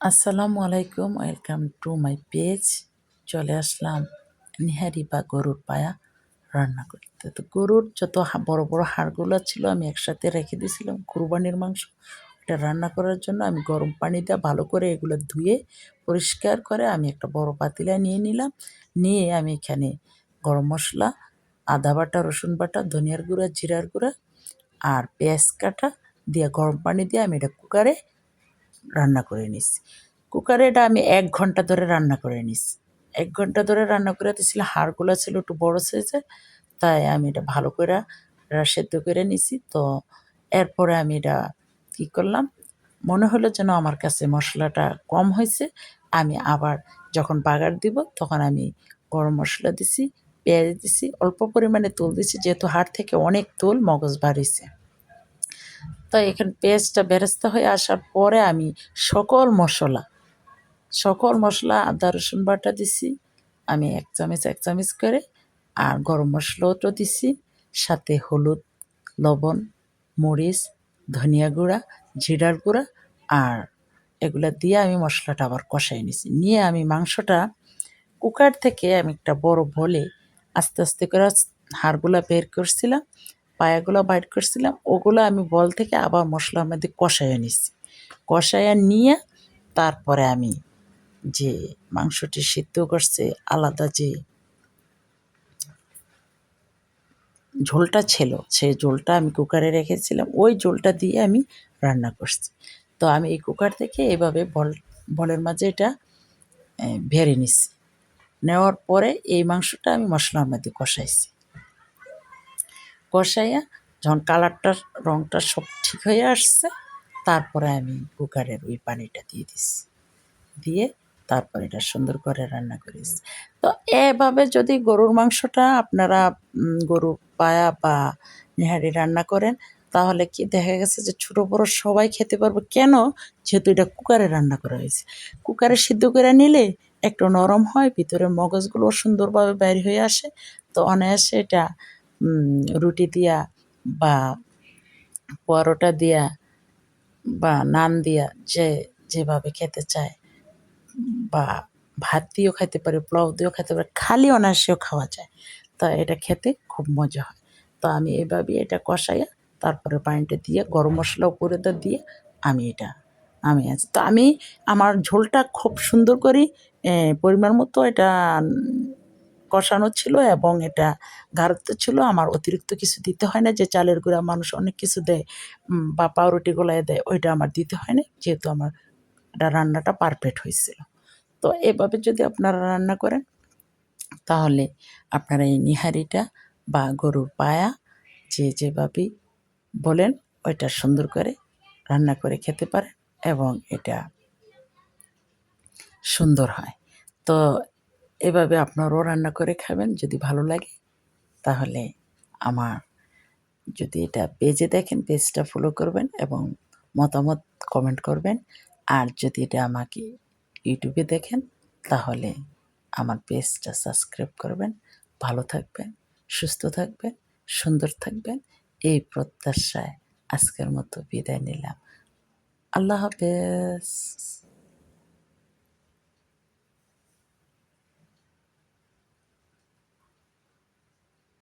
আসসালামু আলাইকুম, welcome to my page. চলে আসলাম নিহারি বা গরুর পায়া রান্না করতে। তো গরুর যত বড় বড় হাড়গুলো ছিল আমি একসাথে রেখে দিয়েছিলাম কুরবানির মাংস। এটা রান্না করার জন্য আমি গরম পানি দিয়ে ভালো করে এগুলো ধুয়ে পরিষ্কার করে আমি একটা বড় পাতিলা নিয়ে নিলাম। নিয়ে আমি এখানে গরম মশলা, আদা বাটা, রসুন বাটা, ধনিয়ার গুঁড়া, জিরার গুঁড়া আর পেঁয়াজ কাটা দিয়ে গরম পানি দিয়ে আমি এটা কুকারে রান্না করে নিছি। কুকারে এটা আমি ১ ঘন্টা ধরে রান্না করে নিছি। ১ ঘন্টা ধরে রান্না করে দিয়েছিলাম, হাড়গুলা ছিল একটু বড় সাইজের, তাই আমি এটা ভালো কইরা সেদ্ধ করে নিছি। তো এরপরে আমি এটা কী করলাম, মনে হলো যেন আমার কাছে মশলাটা কম হয়েছে। আমি আবার যখন বাগার দিব তখন আমি গরম মশলা দিছি, পেঁয়াজ দিছি, অল্প পরিমাণে তেল দিছি, যেহেতু হাড় থেকে অনেক তেল মগজ বাড়িছে। তো এখানে পেঁয়াজটা বেরেস্তা হয়ে আসার পরে আমি সকল মশলা আদা রসুন বাটা দিছি আমি এক চামচ করে, আর গরম মশলাও তো দিছি, সাথে হলুদ, লবণ, মরিচ, ধনিয়া গুঁড়া, জিরার গুঁড়া আর এগুলা দিয়ে আমি মশলাটা আবার কষাই নিছি। নিয়ে আমি মাংসটা কুকার থেকে আমি একটা বড় বলে আস্তে আস্তে করে হাড়গুলা বের করছিলাম, পায়াগুলো বাইর করছিলাম, ওগুলো আমি বল থেকে আবার মশলার মধ্যে কষাইয়া নিছি। কষাইয়া নিয়ে তারপরে আমি যে মাংসটি সিদ্ধ করছে আলাদা যে ঝোলটা ছিল, সেই ঝোলটা আমি কুকারে রেখেছিলাম, ওই ঝোলটা দিয়ে আমি রান্না করছি। তো আমি এই কুকার থেকে এভাবে বলের মাঝে এটা ভেড়ে নিছি। নেওয়ার পরে এই মাংসটা আমি মশলার মধ্যে কষাইছি। কষাইয়া যখন কালারটা, রঙটা সব ঠিক হয়ে আসছে, তারপরে আমি কুকারের ওই পানিটা দিয়ে দিছি। দিয়ে তারপর এটা সুন্দর করে রান্না করেছি। তো এভাবে যদি গরুর মাংসটা আপনারা গরুর পায়া বা নেহারি রান্না করেন, তাহলে কি দেখা গেছে যে ছোটো বড়ো সবাই খেতে পারবে। কেন? যেহেতু এটা কুকারে রান্না করা হয়েছে। কুকারে সিদ্ধ করে নিলে একটু নরম হয়, ভিতরের মগজগুলোও সুন্দরভাবে বের হয়ে আসে। তো অনায়াসে এটা রুটি দিয়া বা পরোটা দিয়া বা নান দিয়া যেভাবে খেতে চায়, বা ভাত দিয়েও খাইতে পারে, পোলাও দিয়েও খাইতে পারে, খালি অনায়াসেও খাওয়া যায়। তা এটা খেতে খুব মজা হয়। তো আমি এভাবেই এটা কষাইয়া তারপরে পানিটা দিয়ে গরম মশলা উপরে দিয়ে আমি আছি। তো আমি আমার ঝোলটা খুব সুন্দর করে পরিমাণ মতো এটা কষানো ছিল, এবং এটা গাঢ়ত্ব ছিল। আমার অতিরিক্ত কিছু দিতে হয় না, যে চালের গুঁড়া মানুষ অনেক কিছু দেয় বা পাউরুটি গোলায় দেয়, ওইটা আমার দিতে হয় না, যেহেতু আমার এটা রান্নাটা পারফেক্ট হয়েছিল। তো এভাবে যদি আপনারা রান্না করেন, তাহলে আপনারা এই নিহারিটা বা গরুর পায়া যেভাবেই বলেন, ওইটা সুন্দর করে রান্না করে খেতে পারেন এবং এটা সুন্দর হয়। তো এভাবে আপনারাও রান্না করে খাবেন। যদি ভালো লাগে তাহলে আমার, যদি এটা পেজে দেখেন, পেজটা ফলো করবেন এবং মতামত কমেন্ট করবেন। আর যদি এটা আমাকে ইউটিউবে দেখেন, তাহলে আমার পেজটা সাবস্ক্রাইব করবেন। ভালো থাকবেন, সুস্থ থাকবেন, সুন্দর থাকবেন, এই প্রত্যাশায় আজকের মতো বিদায় নিলাম। আল্লাহ হাফেজ।